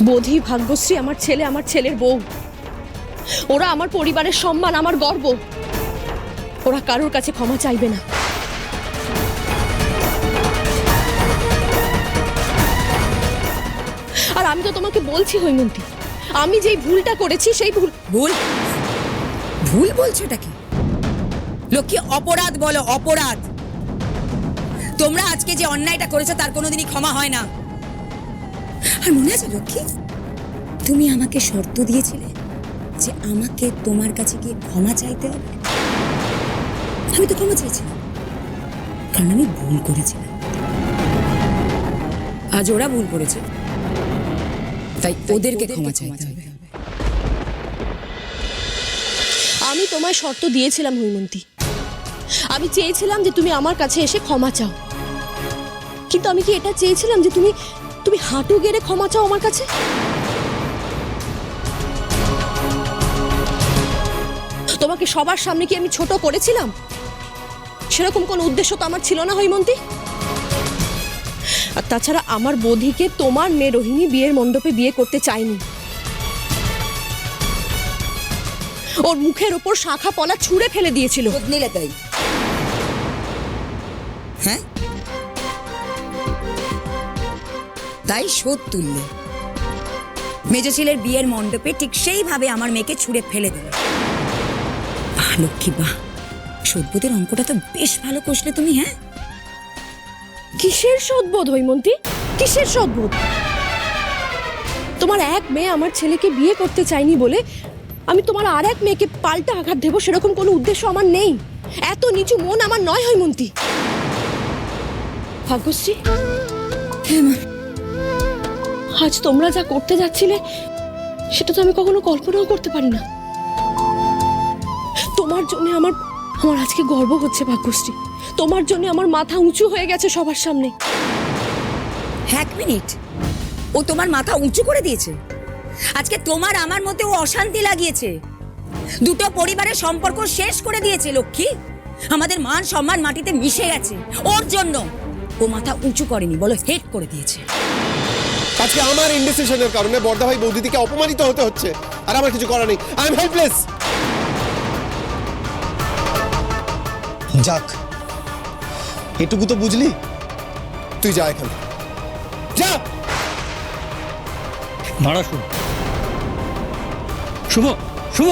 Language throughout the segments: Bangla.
বোধি, ভাগ্যশ্রী আমার ছেলে, আমার ছেলের বউ, ওরা আমার পরিবারের সম্মান, আমার গর্ব। ওরা কারোর কাছে ক্ষমা চাইবে না। আর আমি তো তোমাকে বলছি হৈমন্তী, আমি যেই ভুলটা করেছি সেই ভুল ভুল বলছো এটা কি? লক্ষ্মী, অপরাধ বলো, অপরাধ। তোমরা আজকে যে অন্যায়টা করেছো তার কোনোদিনই ক্ষমা হয় না। আর মনে আছে লক্ষ্মী, তুমি আমাকে শর্ত দিয়েছিলে যে আমাকে তোমার কাছে গিয়ে ক্ষমা চাইতে হবে। আমি তো ক্ষমা চাইছিলাম, কারণ আমি ভুল করেছিলাম। আজ ওরা ভুল করেছে, তাই ওদেরকে ক্ষমা চাইতে হবে। আমি তোমায় শর্ত দিয়েছিলাম হৈমন্তী, আমি চেয়েছিলাম যে তুমি আমার কাছে এসে ক্ষমা চাও, কিন্তু আমি কি এটা চেয়েছিলাম যে তুমি তুমি হাঁটু গেড়ে ক্ষমা চাও আমার কাছে? তোমাকে সবার সামনে কি আমি ছোট করেছিলাম? সেরকম কোনো উদ্দেশ্য তো আমার ছিল না হৈমন্তী। আর তাছাড়া আমার বোধিকে তোমার মেয়ে রোহিণী বিয়ের মণ্ডপে বিয়ে করতে চায়নি। ওর মুখের উপর শাখা পলা ছুঁড়ে ফেলে দিয়েছিল। নিলে তাই? হ্যাঁ, তাই শোধ তুললে। মেজ ছেলের বিয়ের মণ্ডপে ঠিক সেইভাবে আমার মেয়েকে ছুঁড়ে ফেলে দিল। বাহ লক্ষ্মী, বাহ, শোধবোধের অঙ্কটা তো বেশ ভালো কষলে তুমি। হ্যাঁ, কিসের সদ্বোধ হৈমন্তী, কিসের সদ্বোধ? তোমার এক মেয়ে আমার ছেলেকে বিয়ে করতে চাইনি বলে আমি তোমার আর এক মেয়েকে পাল্টা আঘাত দেবো সেরকম কোনো উদ্দেশ্য আমার নেই। এত নিচু মন আমার নয় হৈমন্তী। ভাগ্যশ্রী, হ্যাঁ মা, আজ তোমরা যা করতে যাচ্ছিলে সেটা তো আমি কখনো কল্পনাও করতে পারি না। তোমার জন্য আমার আমার আজকে গর্ব হচ্ছে ভাগ্যশ্রী। তোমার জন্য আমার মাথা উঁচু হয়ে গেছে সবার সামনে। এক মিনিট, ও তোমার মাথা উঁচু করে দিয়েছে? আজকে তোমার আমার মধ্যে ও অশান্তি লাগিয়েছে, দুটো পরিবারের সম্পর্ক শেষ করে দিয়েছে লক্ষ্মী। আমাদের মান সম্মান মাটিতে মিশে গেছে ওর জন্য। ও মাথা উঁচু করেনি, বলো হেড করে দিয়েছে। আজকে আমার ইনডিসিশনের কারণে বড়দা ভাই বৌদিদিকে অপমানিত হতে হচ্ছে, আর আমার কিছু করার নেই। I am helpless. যাক, এটুকু তো বুঝলি। তুই যা এখানে, যা। দাঁড়া শুভ, শুভ, শুভ,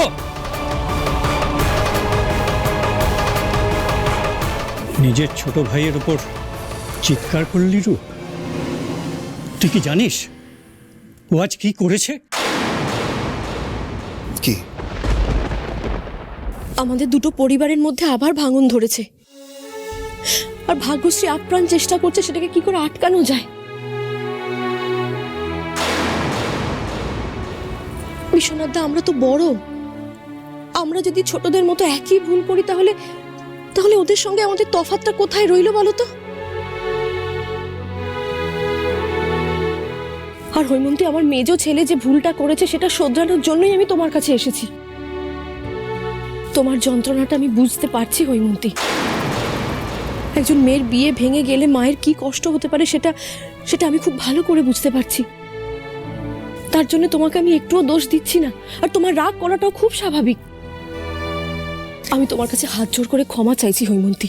নিজের ছোট ভাইয়ের উপর চিৎকার করলি রূপ? তুই কি জানিস ও আজ কি করেছে? কি? আমাদের দুটো পরিবারের মধ্যে আবার ভাঙন ধরেছে, আর ভাগ্যশ্রী আপ্রাণ চেষ্টা করছে সেটাকে কি করে আটকানো যায়। বিশ্বনাথ দা, আমরা তো বড়, আমরা যদি ছোটদের মতো একই ভুল করি তাহলে তাহলে ওদের সঙ্গে আমাদের তফাৎটা কোথায় রইলো বলো তো? আর হৈমন্তী, আমার মেজো ছেলে যে ভুলটা করেছে সেটা শোধরানোর জন্যই আমি তোমার কাছে এসেছি। তোমার যন্ত্রণাটা আমি বুঝতে পারছি হৈমন্তী। একজন মেয়ের বিয়ে ভেঙে গেলে মায়ের কি কষ্ট হতে পারে সেটা সেটা আমি খুব ভালো করে বুঝতে পারছি। তার জন্য তোমাকে আমি একটুও দোষ দিচ্ছি না, আর তোমার রাগ করাটাও খুব স্বাভাবিক। আমি তোমার কাছে হাত জোড় করে ক্ষমা চাইছি হৈমন্তী।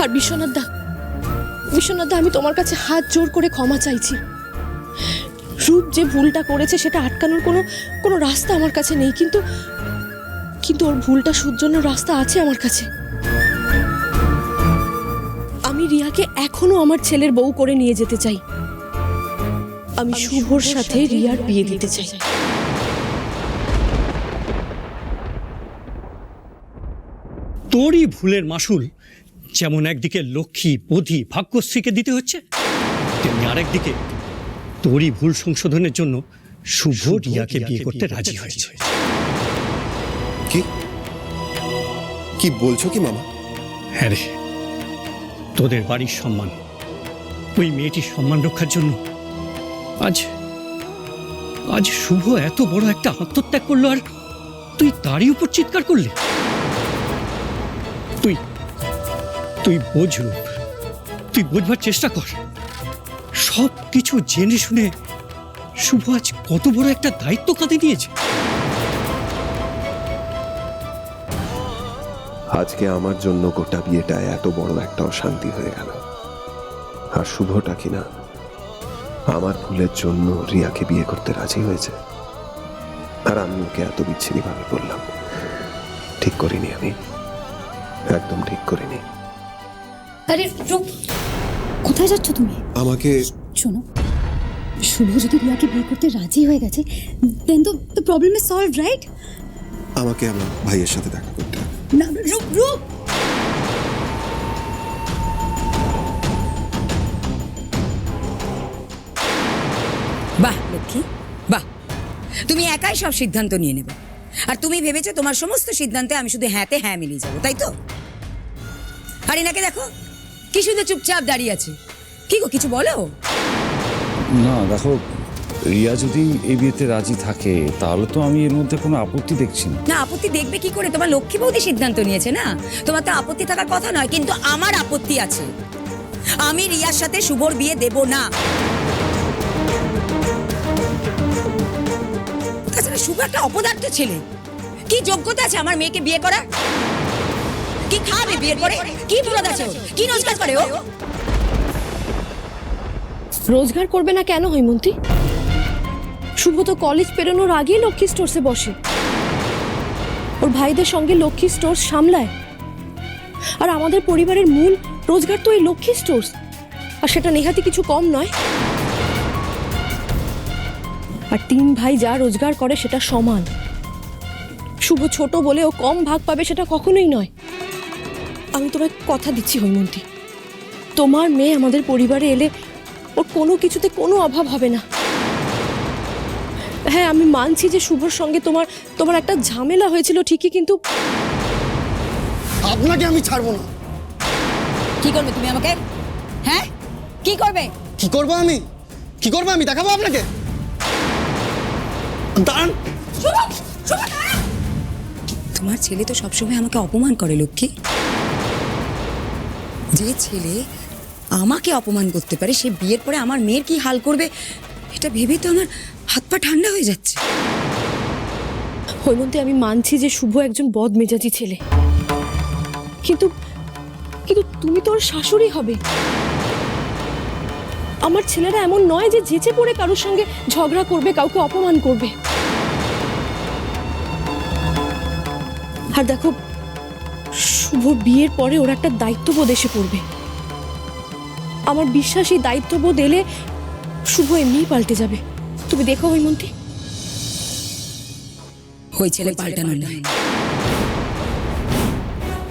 আর বিশ্বনাথ দা, আমি তোমার কাছে হাত জোড় করে ক্ষমা চাইছি। রূপ যে ভুলটা করেছে সেটা আটকানোর কোনো রাস্তা আমার কাছে নেই, কিন্তু ওর ভুলটা শুধরানোর রাস্তা আছে আমার কাছে। আমি রিয়াকে এখনো আমার ছেলের বউ করে নিয়ে যেতে চাই। আমি শুভর সাথে রিয়ার বিয়ে দিতে চাই। তোরই ভুলের মাসুল যেমন একদিকে লক্ষ্মী, বোধি, ভাগ্যশ্রীকে দিতে হচ্ছে, তেমনি আরেকদিকে তোরই ভুল সংশোধনের জন্য শুভ রিয়াকে বিয়ে করতে রাজি হয়েছে। কি কি বলছো কি মামা? হ্যাঁ রে, তোদের বাড়ির সম্মান, ওই মেয়েটির সম্মান রক্ষার জন্য আজ আজ শুভ এত বড় একটা আত্মত্যাগ করলো, আর তুই তারই উপর চিৎকার করলি? তুই তুই বোঝ রূপ, তুই বোঝবার চেষ্টা কর, সব কিছু জেনে শুনে শুভ আজ কত বড় একটা দায়িত্ব কাঁধে নিয়েছে। আজকে আমার জন্য গোটা বিয়েটা এত বড় একটা অশান্তি হয়ে গেল, আর শুভটা কিনা আমার ভুলের জন্য রিয়াকে বিয়ে করতে রাজি হয়েছে, আর আমি ওকে এত বিচ্ছিরি ভাবে বললাম। ঠিক করিনি, আমি একদম ঠিক করিনি। আরে রূপ, কোথায় যাচ্ছ তুমি? আমাকে শোনো, শুভ যদি রিয়াকে বিয়ে করতে রাজি হয়ে গেছে, দেন তো the problem is solved, right? আমাকে আমার ভাইয়ের সাথে দেখা করতে হবে। না রূপ, রূপ, বাহ লক্ষ্মী, বাহ, তুমি একাই সব সিদ্ধান্ত নিয়ে নেবে, আর তুমি ভেবেছো তোমার সমস্ত সিদ্ধান্তে আমি শুধু হ্যাঁতে হ্যাঁ মিলিয়ে যাবো, তাই তো? আর এনাকে দেখো কি শুধু চুপচাপ দাঁড়িয়ে আছে। কি গো, কিছু বলো? না দেখো, রিয়া যদি এই বিয়েতে রাজি থাকে তাহলে তো আমি এর মধ্যে কোনো আপত্তি দেখছি না। না, আপত্তি দেখবে কি করে? তোমার লক্ষ্মী বৌদি সিদ্ধান্ত নিয়েছে না, তোমার তো আপত্তি থাকার কথা নয়, কিন্তু আমার আপত্তি আছে। আমি রিয়ার সাথে শুভর বিয়ে দেব না। তাছাড়া শুভ একটা অপদার্থ ছেলে, কি যোগ্যতা আছে আমার মেয়েকে বিয়ে করার? কি খাবে বিয়ের পরে? কি মুরাদ আছে ওর? কি রোজগার করে ও? রোজগার করবে না কেন হৈমন্তী? শুভ তো কলেজ পেরোনোর আগেই লক্ষ্মী স্টোরসে বসে, ওর ভাইদের সঙ্গে লক্ষ্মী স্টোর সামলায়, আর আমাদের পরিবারের মূল রোজগার তো এই লক্ষ্মী স্টোরস, আর সেটা নেহাতি কিছু কম নয়। আর 3 ভাই যা রোজগার করে সেটা সমান। শুভ ছোট বলে ও কম ভাগ পাবে সেটা কখনোই নয়। আমি তোমায় কথা দিচ্ছি হৈমন্তী, তোমার মেয়ে আমাদের পরিবারে এলে ওর কোনো কিছুতে কোনো অভাব হবে না। হ্যাঁ, আমি মানছি যে শুভর সঙ্গে তোমার একটা ঝামেলা হয়েছিল ঠিকই, কিন্তু আপনাকে আমি ছাড়বো না। কি করবে তুমি আমাকে? হ্যাঁ, কি করবে? কি করবো আমি? কি করবো আমি দেখাবো আপনাকে। দাঁড়ান। তোমার ছেলে তো সবসময় আমাকে অপমান করে লক্ষ্মী। যে ছেলে আমাকে অপমান করতে পারে সে বিয়ের পরে আমার মেয়ের কি হাল করবে, এটা ভেবেই তো আমার হাত পা ঠান্ডা হয়ে যাচ্ছে। হৈমন্তী, আমি মানছি যে শুভ একজন বদমেজাজি ছেলে, কিন্তু তুমি তো ওর শাশুড়ি হবে। আমার ছেলেরা এমন নয় যে যেচে পড়ে কারোর সঙ্গে ঝগড়া করবে, কাউকে অপমান করবে। আর দেখো, শুভ বিয়ের পরে ওর একটা দায়িত্ববোধ এসে পড়বে। আমার বিশ্বাস এই দায়িত্ববোধ এলে শুভ এমনিই পাল্টে যাবে। তুমি দেখো হৈমন্তী। ওই ছেলে পাল্টানো নয়,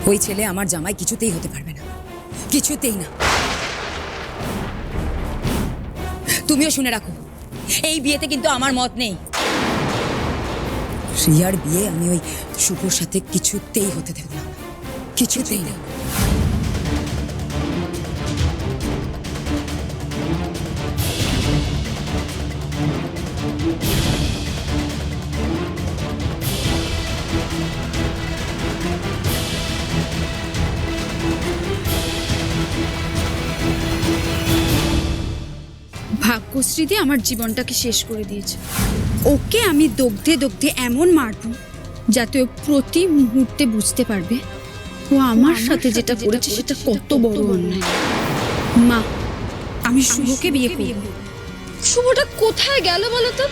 ওই ছেলে আমার জামাই কিছুতেই হতে পারবে না, কিছুতেই না। তুমিও শুনে রাখো, এই বিয়েতে কিন্তু আমার মত নেই। রিয়ার বিয়ে আমি ওই শুভর সাথে কিছুতেই হতে দেব না, কিছুতেই না। ভাগ্যশ্রীদি আমার জীবনটাকে শেষ করে দিয়েছে। ওকে আমি দগ্ধে দগ্ধে এমন মারব যাতে ও প্রতি মুহূর্তে বুঝতে পারবে ও আমার সাথে যেটা করেছে সেটা কত বড় অন্যায়। মা, আমি শুভকে বিয়ে করব। শুভটা কোথায় গেল বলো তো?